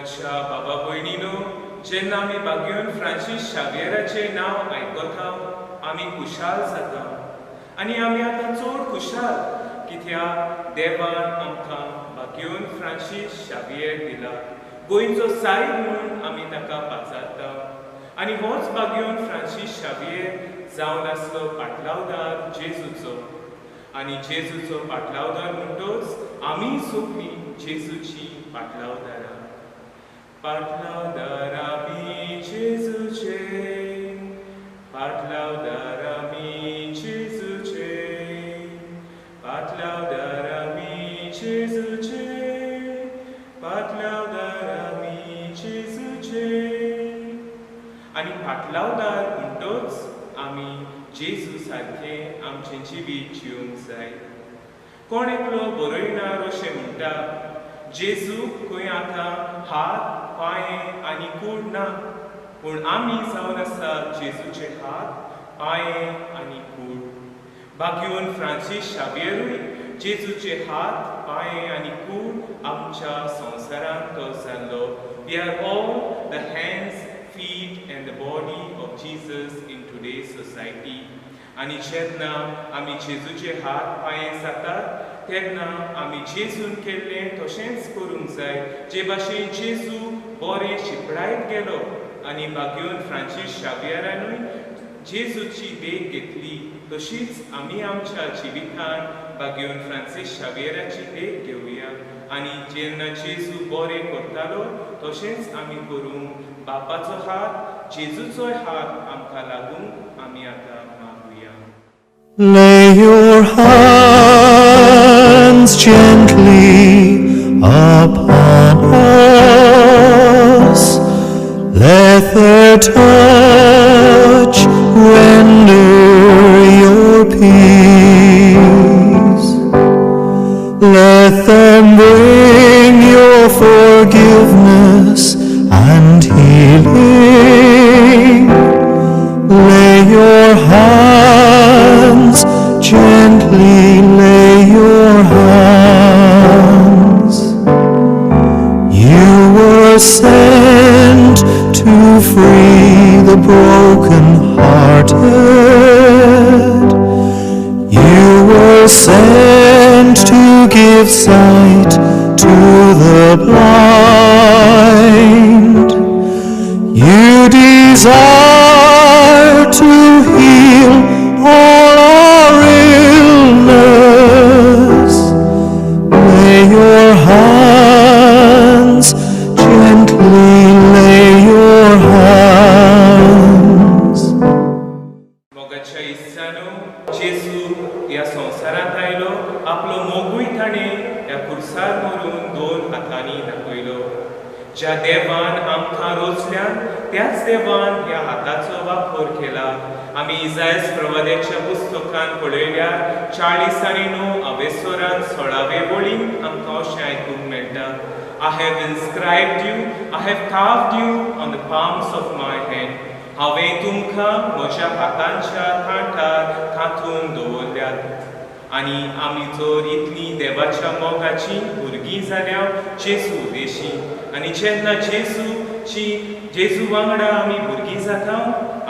मोगाच्या बाबा भयणीनो, जेन्ना आमी बागयोन फ्रांसीस शावियराचें नांव आयकता आमी खुशाल जाता आनी आमी आतां चड खुशाल कित्याक देवान आमकां बागयोन फ्रांसीस शावियर दिला. गोंयचो सायब म्हणून आमी ताका पाचारता आनी होच बागयोन फ्रांसीस शावियर जावन आसलो पाटलावदार जेजूचो आनी जेजूचो पाटलावदार म्हणटोच आमी सोगलीं जेजूची पाटलावदारां. पाटलावदार आमी जेजूचे, पाटलावदार आमी जेजूचे, पाटलावदार आमी जेजूचे, पाटलावदार आमी जेजूचे. आनी पाटलावदार म्हणटोच आमी जेजू सारके आमचें जिवीत जिवंक जाय. कोण एकलो बरयणार अशें म्हणटा, जेजू खंय आतां हात पांये आनी कूड ना, पूण आमी जावन आसा जेजूचे हात पांये आनी कूड. बागयोन फ्रांसीस शावियरूय जेजूचे हात पांये आनी कूड आमच्या संवसारांत तो जाल्लो. We are all the hands, feet and the body of Jesus in today's society. आनी जेन्ना आमी जेजूचे हात पांये जातात तेन्ना आमी जेजून केल्लें तशेंच करूंक जाय, जे भाशेन जेजू बरें शिपडायत गेलो आनी बागयोन फ्रांसीस शावियरानूय जेजूची देख घेतली, तशीच आमी आमच्या जिवितान बागयोन फ्रांसीस शावियराची देख घेवया आनी जेन्ना जेजू बरें करतालो तशेंच आमी करूंक बापाचो हात, जेजूचोय हात आमकां लागूंक आमी आतां मागुया. Lay your hands gently upon us, let their touch render your peace, let them bring your forgiveness and healing. Lay your hands gently, lay your hands. You were sent to free the broken-hearted. You were sent to give sight to the blind. You desire to heal all our illness. Lay your hands gently, lay your hands. मोगाच्या इस्सानो जेजू ह्या संवसारांत आयलो, आपलो मोगूय ताणें ह्या खुर्सार व्हरून 2 हातांनी दाखयलो. ज्या देवान आमकां रोचल्यान त्याच देवान ह्या हाताचो वापर केला. आमी इसायास प्रवाद्याच्या पुस्तकान पळयल्यार 40:9 16वे वळीन आमकां अशें आयकूंक मेळटा, I have inscribed you, I have carved you on the palms of my hand. हांवें तुमकां म्हज्या हातांच्या कांठार थांथून दवरल्यात. आनी आमी जर इतलीं देवाच्या मोगाचीं भुरगीं जाल्या जेजू देशी आनी जेन्ना जेजू वांगडा आमी भुरगीं जाता,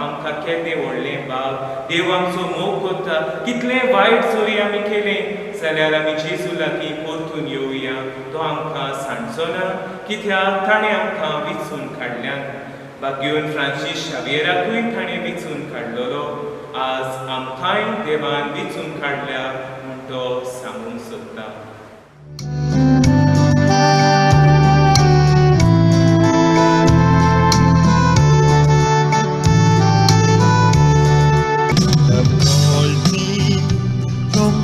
आमकां केदें व्हडलें भाग. देव आमचो मोग करता. कितलें वायट जरी आमी केलें जाल्यार आमी जेजू लागीं परतून येवया. तो आमकां सांडचो ना, कित्याक ताणें आमकां विचून काडल्यान. बागयोन फ्रांसीस शावियराकूय ताणें विचून काडलेलो. आज आमकांय देवान विचून काडल्या म्हूण तो सांगूंक सोदता.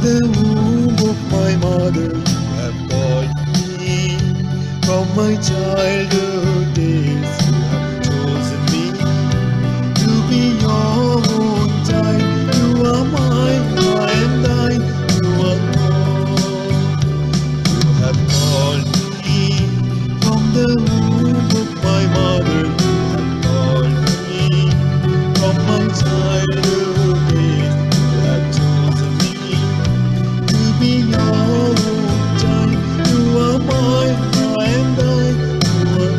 The womb of my mother, you have called me. From my childhood days, you have chosen me to be your own child. You are mine, I am thine. You are God. You have called me from the womb of my mother. You have called me from my childhood days. You have chosen me be your own child. You are mine, I am thine. You are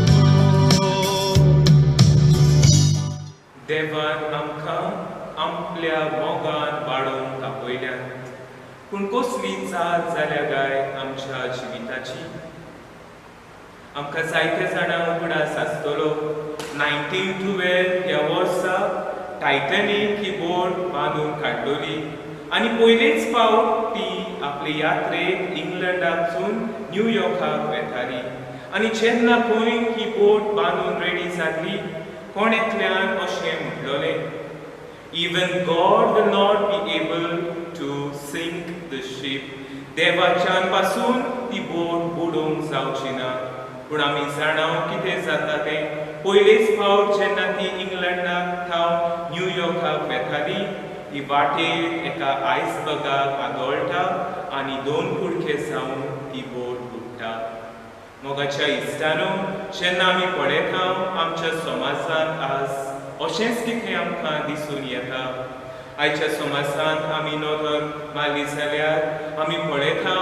पूण कसली जात जाल्या काय आमच्या जिविताची. आमकां जायते जाणां उगडास आसतलो 1912 ह्या वर्सा टायटॅनिक ही बोट बांदून काडलोली आनी पयलेच फावट ती आपले यात्रेक इंग्लंडासून न्यूयॉर्काक वेताली. आनी जेन्ना खंय ही बोट बांदून रेडी जाल्ली कोण एकल्यान अशें म्हणलोलें, "Even God will not be able to sink the ship." देवाच्यान पासून ती बोट बुडोवंक जावची ना. पूण आमी जाणाव कितें जाता तें. पयलेच फावट जेन्ना ती इंग्लंडाक थावन न्यूयॉर्काक वेताली ही वाटेर एका आयसबर्गाक आदळटा आनी 2 कुडके जावन ती बोट बुडटा. मोगाच्या इश्टानो, जेन्ना आमी पळयता आमच्या समाजांत आज अशेंच कितें आमकां दिसून येता. आयच्या समाजांत आमी नदर मारली जाल्यार आमी पळयता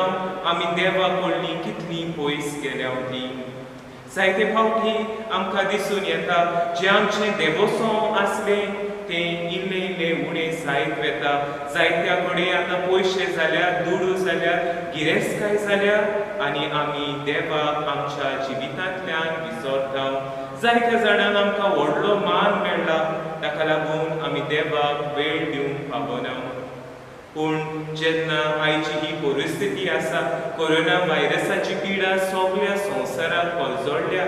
आमी देवा कडलीं कितलीं पयस गेल्या ती. जायते फावटी आमकां दिसून येता जें आमचें देवस्व आसलें तें इल्लें इल्लें उणें जायत वेता. जायत्या कडेन आतां पयशे जाल्यार, दुडू जाल्यार, गिरेस्तकाय जाल्यार आनी आमी देवाक आमच्या जिवितांतल्यान विसरता. जायत्या जाणांक आमकां व्हडलो मान मेळ्ळा ताका लागून आमी देवाक वेळ दिवंक पावना. पूण जेन्ना आयची ही परिस्थिती आसा, कोरोना व्हायरसाची पिडा सगळ्या संवसाराक पलजडल्या,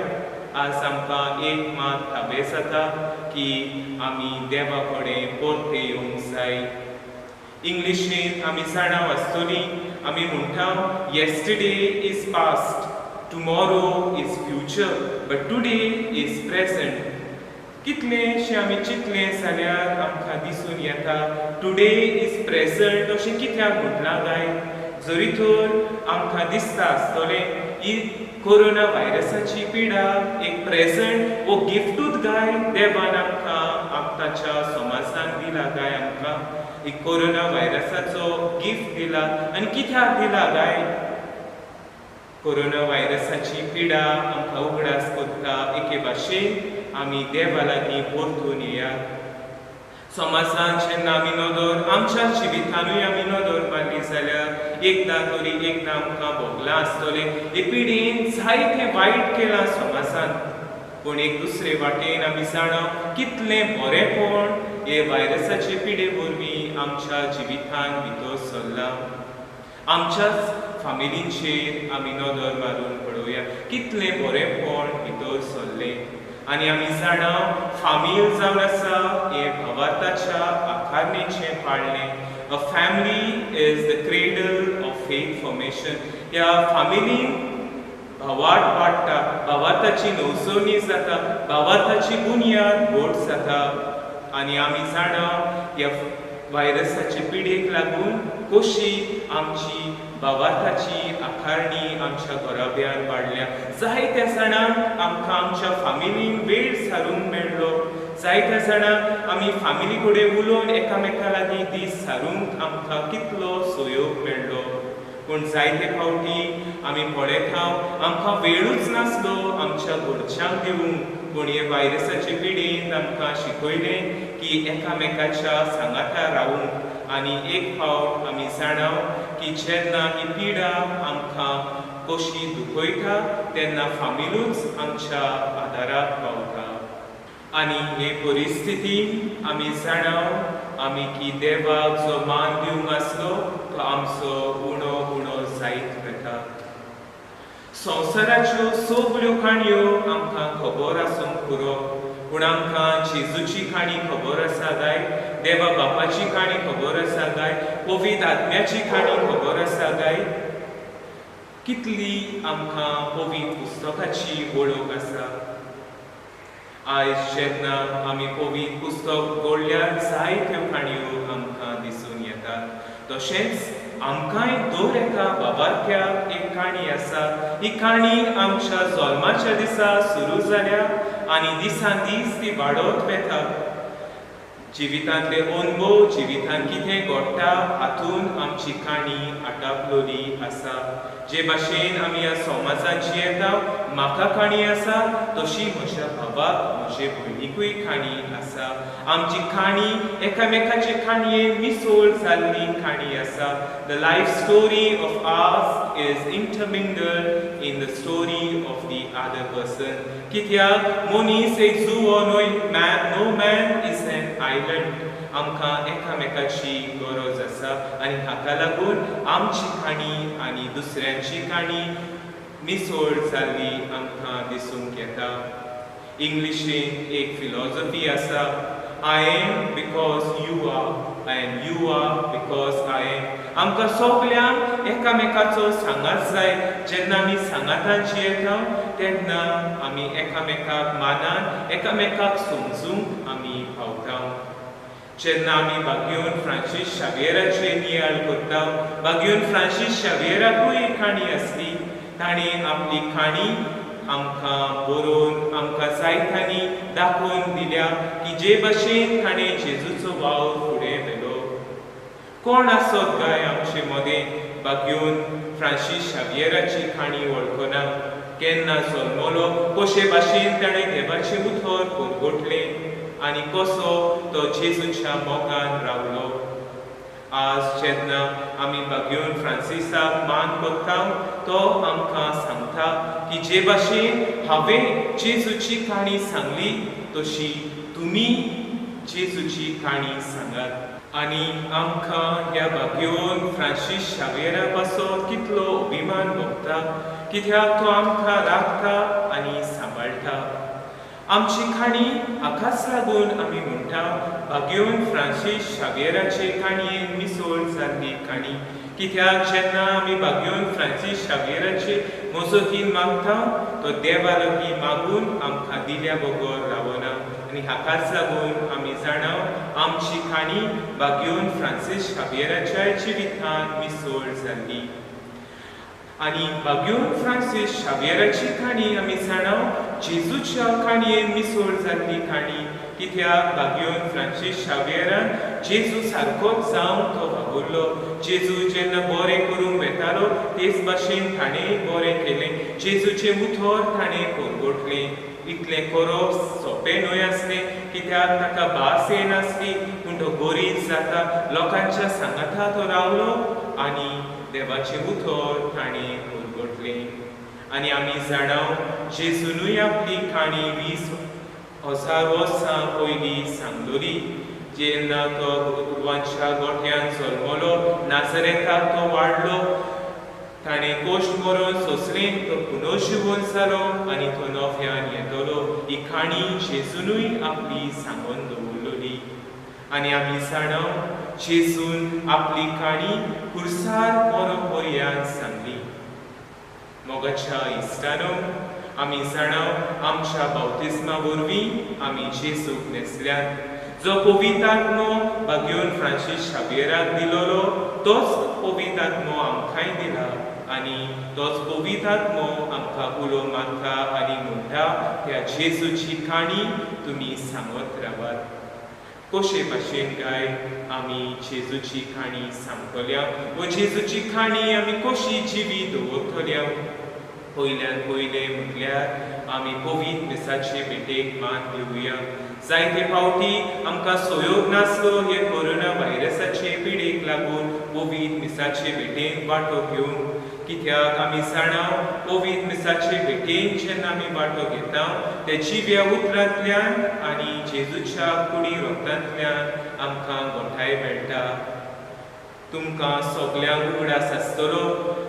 आज आमकां एक मात थाबे जाता की आमी देवा कडेन परते येवंक जाय. इंग्लिशीन आमी जाणाव आसतलीं, आमी म्हणटा "yesterday is past, tomorrow is future, but today is present." कितलेंशें आमी चिंतलें जाल्यार आमकां दिसून येता टुडे इज प्रेझंट अशें कित्याक म्हणलां काय. जरी तर आमकां दिसता आसतलें ही कोरोना व्हायरसाची पिडा एक प्रेझंट वो गिफ्टूच गाय देवान आमकां आतांच्या समाजान दिला काय. आमकां एक कोरोना व्हायरसाचो गिफ्ट दिला आनी कित्याक दिला काय. कोरोना व्हायरसाची पिडा आमकां उगडास करता एके भाशेन आमी देवा लागीं परतून येयात. समाजांत जेन्ना आमी नदर आमच्या जिवितानूय आमी नदर मारली जाल्यार एकदां तरी एकदां आमकां भोगलां आसतलें. हे पिडीन जायतें वायट केलां समाजांत. पूण एक दुसरे वाटेन आमी जाणा कितलें बरेंपण हे व्हायरसाचे पिडे वरवीं आमच्या जिवितांत भितर सरलां. आमच्याच फामिलींचेर आमी नदर मारून पळोवया कितलें बरेंपण भितर सरलें. आनी आमी जाणा फामील जावन आसा हें भावार्थाच्या आकारणेचें पाळणें. A family is the cradle of faith formation. ह्या फामिलीन भावार्थ वाडटा, भावार्थाची नवसवणी जाता, भावार्थाची बुनयाद घोट जाता. आनी आमी जाणा ह्या व्हायरसाचे पिडेक लागून कशी आमची भावार्थाची आकारणी आमच्या घराब्यान वाडल्या. जायत्या जाणांक आमकां आमच्या फामिलीन वेळ सारूंक मेळ्ळो. जायत्या जाणांक आमी फामिली कडेन उलोवन एकामेका लागीं दीस सारूंक आमकां कितलो सहयोग मेळ्ळो. पूण जायते फावटी आमी पळयता आमकां वेळूच नासलो आमच्या घरच्यांक दिवंक. पूण हे व्हायरसाचे पिडेन आमकां शिकयलें की एकामेकाच्या सांगाता रावूंक. आनी एक फावट आमी जाणाव की जेन्ना ही पिडा आमकां कशी दुखयता तेन्ना फामिलूच आमच्या आदाराक पावता. आनी हे परिस्थितीन आमी जाणाव आमी की देवाक जो मान दिवंक आसलो तो आमचो उणो उणो जायत वता. संवसाराच्यो सगळ्यो काणयो आमकां खबर आसूंक पुरो. पूण आमकां जेजूची काणी खबर आसा काय, देवा बापाची काणी खबर आसा काय, पवित्र आत्म्याची काणी खबर आसा काय. कितली आमकां पवित्र पुस्तकाची वळख आसा. आयज जेन्ना आमी पवित्र पुस्तक घोडल्यार जायत्यो काणयो आमकां दिसून येतात. तशेंच आमकांय दर एका बाबार्थ्याक एक काणी आसा. ही काणी आमच्या जल्माच्या दिसा सुरू जाल्या आनी दिसान दीस ती वाडत वेता. जिवितांतले अनुभव, जिवितांत कितें घडटा हातून आमची काणी आटापलोली आसा. जे भाशेन आमी ह्या समाजांत जियेता, म्हाका काणी आसा तशी म्हज्या बाबाक, म्हजे भयणीकूय काणी आसा. आमची काणी एकामेकाचे काणयेन मिसळ जाल्ली काणी आसा. The life story of ours is intermingled in the story of the other person. कित्याक मनीस एक जुवो न्हय, no man is an island. आमकां एकामेकाची गरज आसा आनी हाका लागून आमची काणी आनी दुसऱ्यांची काणी मिसळ जाल्ली आमकां दिसूंक येता. इंग्लिशीन एक फिलॉसॉफी आसा, I am because you are and you are because I am. आमकां सगल्यांक एकामेकाचो सांगात जाय. जेन्ना आमी सांगातान जियेता तेन्ना आमी एकामेकाक मानान, एकामेकाक समजूंक आमी पावता. जेन्ना आमी बागेवन फ्रांसीस शावेराचे नियाळ करता, बागेवन फ्रांसीस शावेराकूय काणी आसली. ताणें आपली काणी आमकां बरोवन, आमकां जायत्यांनी दाखोवन दिल्या की जे भाशेन ताणें जेजूचो वावर फुडें व्हेलो. कोण आसत काय आमचे मदें बागेवन फ्रांसीस शावेराची काणी वळखना? केन्ना जल्मलो, कशे भाशेन ताणें देवाचें उतर परगटलें आनी कसो तो जेजूच्या मोगान रावलो. आज जेन्ना आमी बागेवन फ्रांसिसाक मान करता, तो आमकां सांगता की जे भाशेन हांवें जेजूची काणी सांगली तशी तुमी जेजूची काणी सांगात. आनी आमकां ह्या बागेवन फ्रांसीस शावेरा पासत कितलो अभिमान भोगता, कित्याक तो आमकां राखता आनी सांबाळटा. आमची काणी हाकाच लागून आमी म्हणटा बागेवन फ्रांसीस शावेराचे काणयेन मिसळ जाल्ली काणी. कित्याक जेन्ना आमी बागेवन फ्रांसीस शावेराचे मजतीन मागता, तो देवा लागीं मागून आमकां दिल्या बगर रावना. आनी हाकाच लागून आमी जाणा आमची काणी बागेवन फ्रांसीस शावेराच्या जिवितांत मिसळ जाल्ली. आनी बागेवन फ्रांसीस शावेराची काणी आमी जाणा जेजूच्या काणयेन मिसळ जाल्ली काणी. कित्याक बागेवन फ्रांसीस शावेरान जेजू सारकोच जावन तो वावुरलो. जेजू जेन्ना बरें करूंक वेतालो तेच भाशेन ताणेंय बरें केलें. जेजूचें उतर ताणें परगटलें. इतलें करप सोंपें न्हय आसलें, कित्याक ताका भास येनासली, पूण तो गरीब जाता लोकांच्या सांगाता तो रावलो आनी देवाचें उतर ताणें परगटलें. आनी आमी जाणा जेजूनूय आपली काणी 20,000 वर्सां पयलीं सांगलोली. जेन्ना तो उर्वांच्या गोठ्यांत जल्मलो, नासरेताक तो वाडलो, ताणें कश्ट करून सोंसलें, तो पुनर्जीवन जालो आनी तो नव्यान येतलो. ही काणी जेजूनूय आपली सांगून दवरलोली. आनी आमी जाणा जेजून आपली काणी खुर्सार परंपऱ्यान सांगली. मोगाच्या इश्टानो, आमी जाणा आमच्या बावतिस्मा वरवीं आमी जेजूक नेसल्यात. जो पवित्र आत्मो बागेवन फ्रांसीस शावेराक दिलोलो तोच पवित्र आत्मो आमकांय दिला. आनी तोच पवित्र आत्मो आमकां उलो मारता आनी म्हणटा त्या जेजूची काणी तुमी सांगत रावात. कशे भाशेन काय आमी जेजूची काणी सांगतल्या व जेजूची काणी आमी कशी जिवी दवरतल्या? पयल्यान पयलें म्हटल्यार आमी पवित्र मिसाचे भेटेक मान दिवया. जायते फावटी आमकां सोयोग नासलो हे कोरोना व्हायरसाचे पिडेक लागून पवित्र मिसाचे भेटेन वांटो घेवंक. कित्याक आमी जाणा पवित्र मिसाचे भेटेन जेन्ना आमी वांटो घेता ते जिव्या उतरांतल्यान आनी जेजूच्या कुडी रोगतांतल्यान आमकां घोटाय मेळटा. तुमकां सगल्यांक उगडास आसतलो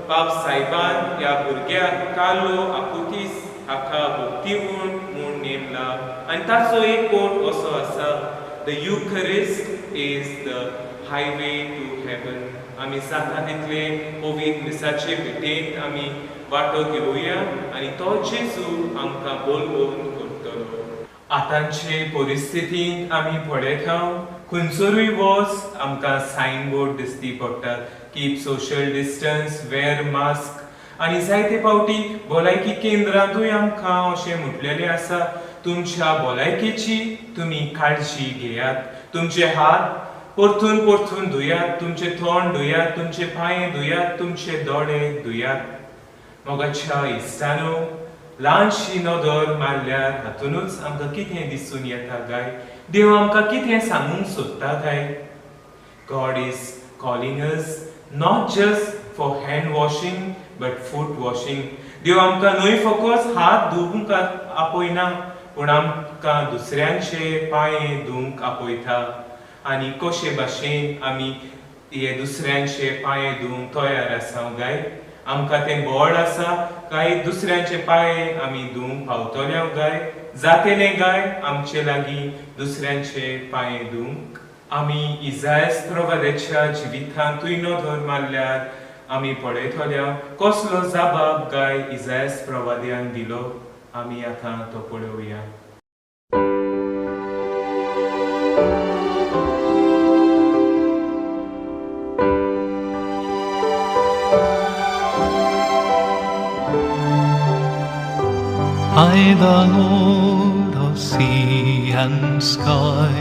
बाब सायबान ह्या भुरग्याक कार्लो आकुतीस हाका भक्तिगूण म्हूण नेमला आनी ताचो एक कोट असो आसा, the Eucharist is the highway to heaven. आमी जाता तितले पवित्र मिसाचे भेटेन आमी वांटो घेवया आनी तो जेजू आमकां बोलवून करतलो. आतांचे परिस्थितींत आमी पळयता खंयसरूय वच आमकां सायन बोर्ड दिसती पडटात, keep social distance, wear mask. आनी जायते फावटी भलायकी केंद्रांतूय आमकां अशें म्हटलेलें आसा तुमच्या भलायकेची तुमी काळजी घेयात. तुमचे हात परतून परतून धुयात, तुमचे तोंड धुयात, तुमचे पांय धुयात, तुमचे दोळे धुयात. मोगाच्या इश्टानो, ल्हानशी नदर मारल्यार हातूनच आमकां कितें दिसून येता काय? देव आमकां कितें सांगूंक सोदता काय? God is calling us not just for hand washing but foot washing. देव आमकां न्हय फकत हात धुवंक आपयना, पूण आमकां दुसऱ्यांचे पांय धुवंक आपयता. आनी कशे भाशेन आमी हे दुसऱ्यांचे पांय धुवंक तयार आसा काय? आमकां तें बोड आसा काय दुसऱ्यांचे पांय आमी धुवंक पावतले काय? जातलें काय आमचे लागीं दुसऱ्यांचे पांय धुवंक? आमी इसायास प्रवाद्याच्या जिवितांतूय नदर मारल्यार आमी पळयतल्या कसलो जबाब काय इसायास प्रवाद्यान दिलो. आमी आतां तो पळोवया. I, the Lord of sea and sky,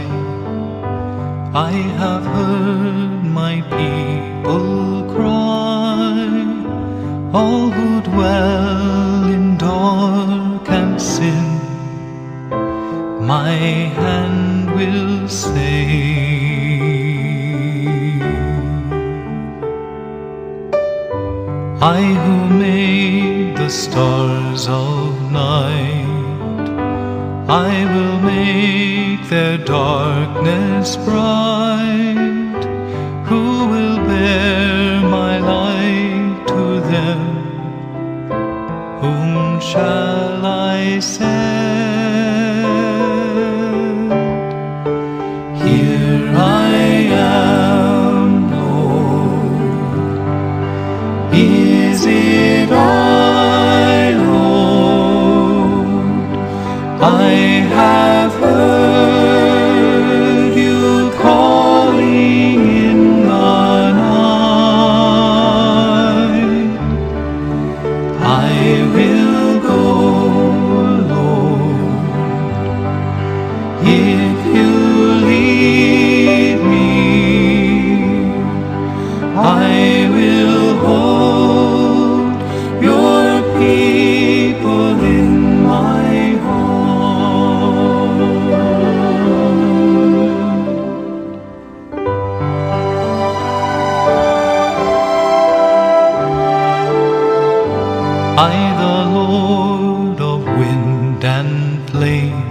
I have heard my people cry, all who dwell in dark and sin, my hand will save. I who made the stars of night, I will make their darkness bright. Who will bear my light to them? Whom shall I send? Here I am, Lord. Is it I, Lord? I have heard you calling in the night. I will go, Lord, if you lead me. I will hold your people in my I, the Lord of wind and flame,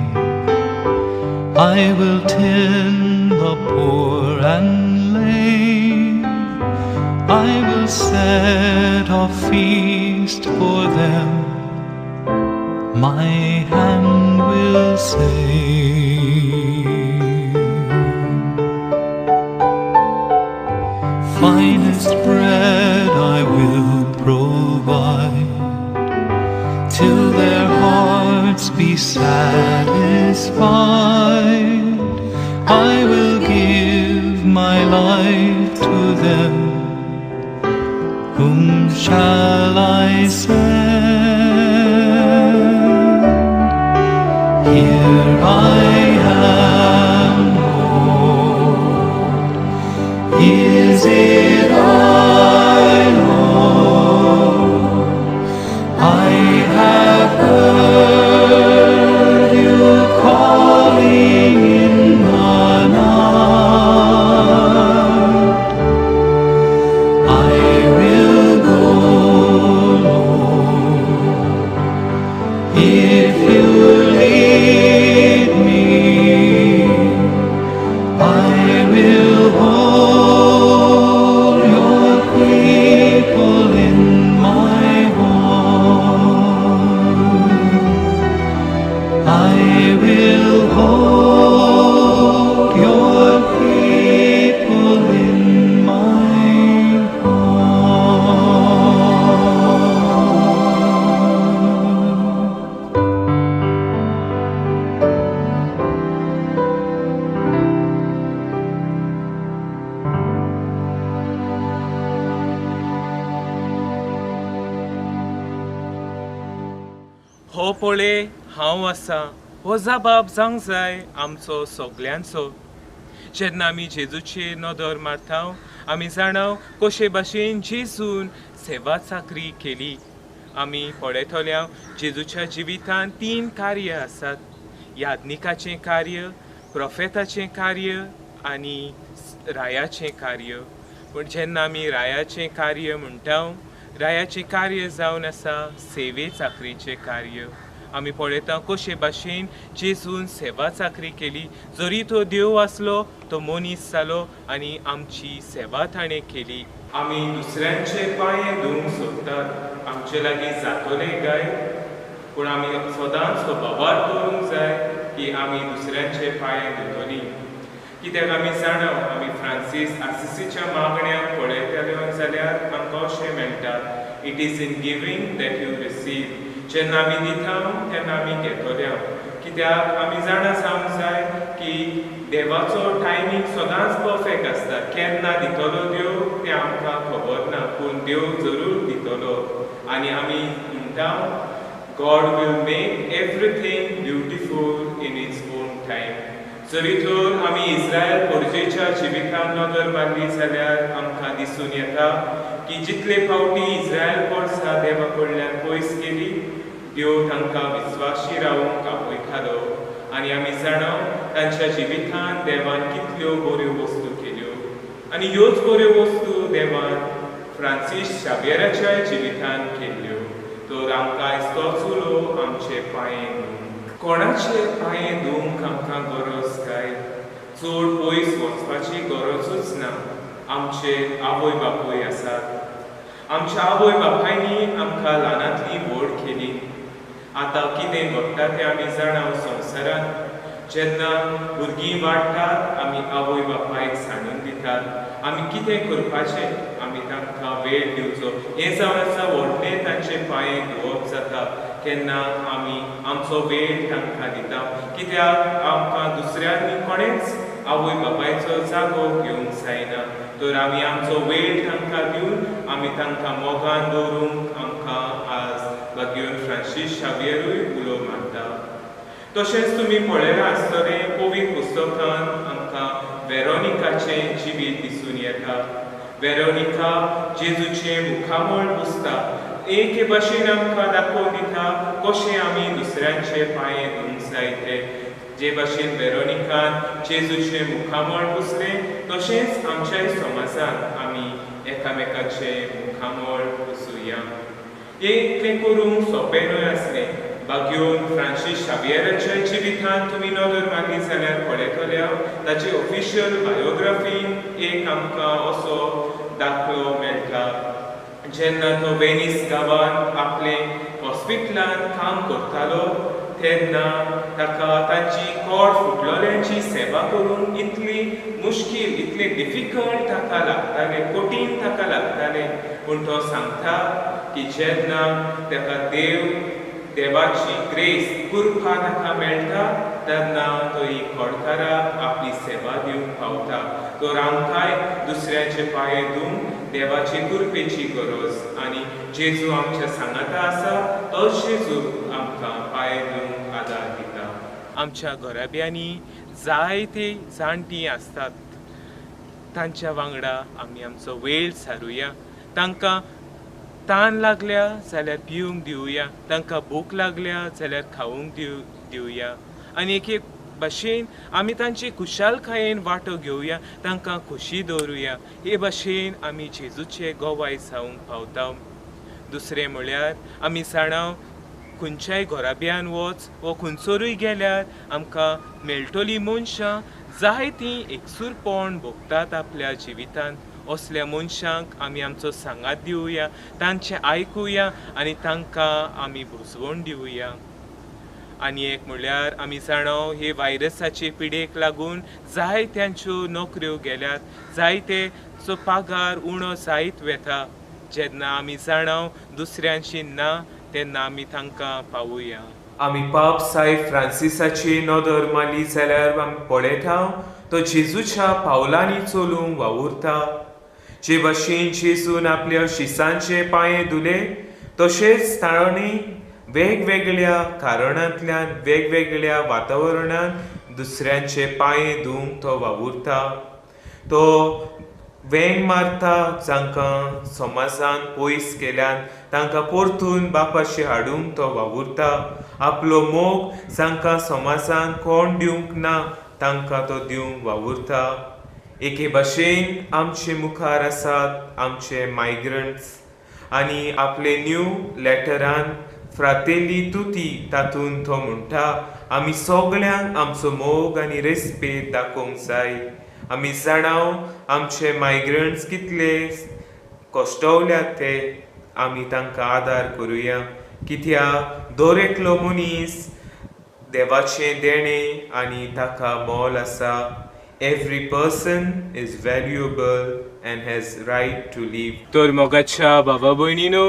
I will tend the poor and lame. I will set a feast for them, my hand will save. Finest bread I will provide, till their hearts be satisfied. I will give my life to them. Whom shall I send? Here I am, Lord. Is it I, Lord? I have heard you calling in the night. I will go, Lord, if you lead me. I will hold your people in my heart. I will hold your people in my heart. हो पळे हांव आसा, हो जबाब जावंक जाय आमचो सगल्यांचो. जेन्ना आमी जेजूचेर नदर मारता आमी जाणव कशे भाशेन जेजून सेवा चाकरी केली. आमी पळयतल्या जेजूच्या जिवितांत 3 कार्य आसात: याज्ञिकाचें कार्य, प्रोफेताचें कार्य आनी रायाचें कार्य. पूण जेन्ना आमी रायाचें कार्य म्हणटा, रायाचें कार्य जावन आसा सेवे चाकरीचें कार्य. आमी पळयता कशे भाशेन जेजून सेवा चाकरी केली. जरी तो देव आसलो तो मनीस जालो आनी आमची सेवा ताणें केली. आमी दुसऱ्यांचे पांये धुवंक सोदतात, आमचे लागीं जातोलें काय? पूण आमी सदांच हो बाबार दवरूंक जाय की आमी दुसऱ्यांचे पांये धुतलीं. कित्याक आमी जाणव, आमी फ्रांसीस आसिसीच्या मागण्यांक पळयतले जाल्यार आमकां अशें मेळटा, it is in giving that you receive. जेन्ना आमी दिता तेन्ना आमी घेतल्या. कित्याक आमी जाणा जावंक जाय की देवाचो टायमींग सदांच परफेक्ट आसता. केन्ना दितलो देव तें आमकां खबर ना, पूण देव जरूर दितलो. आनी आमी म्हणटा, God will make everything beautiful in its own time. जरी तर आमी इस्रायल पोरजेच्या जिवितांत नदर मारली जाल्यार आमकां दिसून येता की जितले फावटी इस्रायल पोरसां देवा कडल्यान पयस गेली, देव तांकां विस्वाशी रावूंक आपयतालो. आनी आमी जाणव तांच्या जिवितांत देवान कितल्यो बऱ्यो वस्तू केल्यो. आनी ह्योच बऱ्यो वस्तू देवान फ्रांसीस शावेराच्या जिवितांत केल्ल्यो. तर आमकां आयज तो चुलो आमचे पांये धुवंक. कोणाचे पांये धुवंक आमकां गरज काय? चड पयस वचपाची गरजूच ना. आमचे आवय बापूय आसात. आमच्या आवय बापायनी आमकां ल्हानांतली व्हड केली. आतां कितें घडटा तें आमी जाणा संवसारांत. जेन्ना भुरगीं वाडटात आमी आवय बापायक सांडून दितात. आमी कितें करपाचें? आमी तांकां वेळ दिवचो. हें जावन आसा व्हडलें तांचे पांये धुवप जाता केन्ना आमी आमचो वेळ तांकां दिता. कित्याक आमकां दुसऱ्यांनी कोणेंच आवय बापायचो जागो घेवंक जायना. तर आमी आमचो वेळ तांकां दिवन आमी तांकां मोगान दवरूंक आमकां आज लागीं फ्रांसीस शावेरूय उलो मारता. तशेंच तुमी पळयलां आसतलें पवित्र पुस्तकांत आमकां वेरोनिकाचें जिवीत दिसून येता. वेरोनिका जेजूचें मुखामळ पुसता. एके भाशेन आमकां दाखोवन दिता कशें आमी दुसऱ्यांचे पांये धुवंक जाय तें. जे भाशेन वेरोनिकान जेजूचें मुखामळ पुसलें तशेंच आमच्याय समाजांत आमी एकामेकाचे मुखामळ पुसूया. इतलें करूंक सोंपें न्हय आसलें. बागेवन फ्रांसीस शावेराच्या जिवितांत तुमी नदर मारली जाल्यार पळयतल्या ताची ऑफिशियल बायोग्राफीन एक आमकां असो दाखलो मेळटा. जेन्ना तो वेनीस गांवांत आपलें हॉस्पिटलांत काम करतालो तेन्ना ताका तांची कोड फुटलोल्यांची सेवा करून इतली मुश्कील, इतलें डिफिकल्ट ताका लागतालें, कठीण ताका लागतालें. पूण तो सांगता की जेन्ना ताका देवाची ग्रेस, कृपा ताका मेळटा तेन्ना तो ही खोडकाराक आपली सेवा दिवंक पावता. तर आमकांय दुसऱ्याचे पांये धुवंक देवाचे कृपेची गरज. आनी जेजू आमच्या सांगाता आसा तोच जेजू आमकां पांये धुवंक आदार दिता. आमच्या घराब्यांनी जायती जाणटीं आसतात. तांच्या वांगडा आमी आमचो वेळ सारुया. तांकां तान लागल्या जाल्यार पिवंक दिवया. तांकां भूक लागल्या जाल्यार खावंक दिवया. आनी एक भाशेन आमी तांचे खुशालकायेन वांटो घेवया. तांकां खोशी दवरुया. हे भाशेन आमी जेजूचे गोवाय जावंक पावता. दुसरें म्हळ्यार आमी जाणाव खंयच्याय घराब्यान वच वो खंयसरूय गेल्यार आमकां मेळटलीं मनशां जायतीं एकसूरपण भोगतात आपल्या जिवितांत. असल्या मनशांक आमी आमचो सांगात दिवया, तांचें आयकुया आनी तांकां आमी बुजवण दिवया. आनी एक म्हळ्यार आमी जाणव हे व्हायरसाचे पिडेक लागून जायत्यांच्यो नोकऱ्यो गेल्यात. जायतेचो पागार उणो जायत वेता. जेन्ना आमी जाणव दुसऱ्यांची ना तेन्ना आमी तांकां पावुया. आमी पाप सायब फ्रांसिसाची नदर मारली जाल्यार आमी पळयता तो जेजूच्या पावलांनी चलूंक वावुरता. जे भाशेन जेजून आपल्या शिसांचे पांये धुले तशेंच ताणें वेगवेगळ्या कारणांतल्यान वेगवेगळ्या वातावरणांत दुसऱ्यांचे पांये धुवंक तो वावुरता. तो वेंग मारता जांकां समाजान पयस केल्यान तांकां परतून बापाशी हाडूंक तो वावुरता. आपलो मोग जांकां समाजान कोण दिवंक ना तांकां तो दिवंक वावुरता. एके भाशेन आमचे मुखार आसात आमचे मायग्रंट्स आनी आपले न्यू लेटरान फ्रातेली तुती तातूंत तो म्हणटा आमी सगळ्यांक आमचो मोग आनी रेस्पेद दाखोवंक जाय. आमी जाणाव आमचे मायग्रंट्स कितले कश्टवल्यात ते. आमी तांकां आदार करुया कित्याक दर एकलो मनीस देवाचें देणें आनी ताका मोल आसा. Every person is valuable and has right to live. तर मोगाच्या बाबा भयणीनो,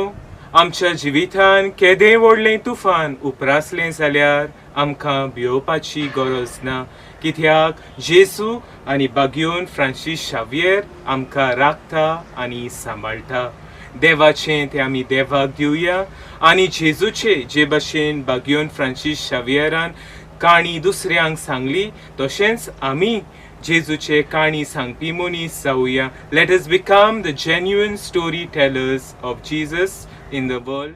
आमच्या जिवितान केदें व्हडलें तुफान उपरासलें जाल्यार आमकां भिवपाची गरज ना. कित्याक जेजू आनी बागयोन फ्रांसीस शावियर आमकां राखता आनी सांबाळटा. देवाचें तें आमी देवाक दिवया आनी जेजूचे जे भाशेन बागयोन फ्रांसीस शावियरान काणी दुसऱ्यांक सांगली तशेंच आमी जेजूचे काणी सांगपी मनीस जावया. Let us become the genuine storytellers of Jesus in the world.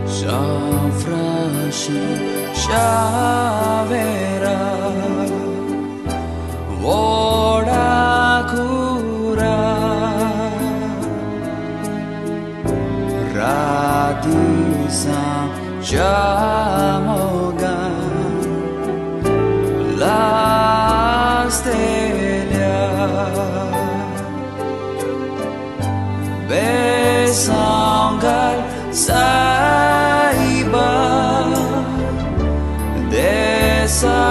São Francisco Xaviera, voda cura, radisam jamogan, la stella, besangal saiba desargoicha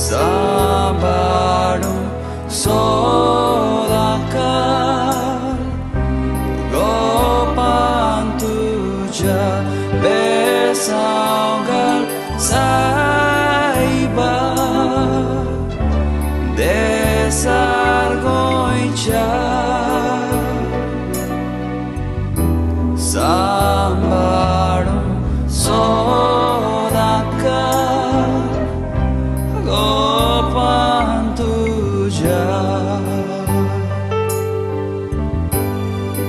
sambaru sodakal gopantuja besangal saiba desargoicha sambaru sodakal gopantuja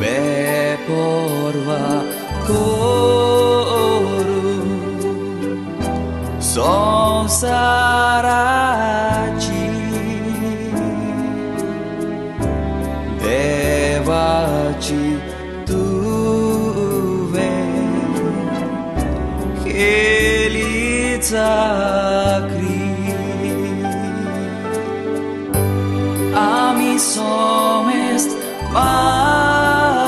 beporva koru samsarachi devachi tuve chakri ami somest magdał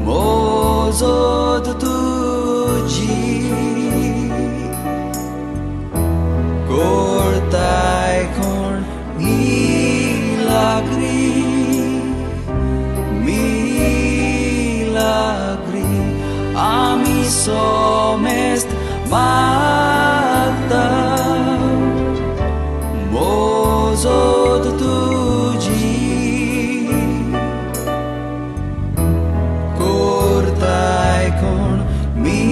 mozot tuji cortai con milagri ami somest magdał mozot tuji cortai con milagri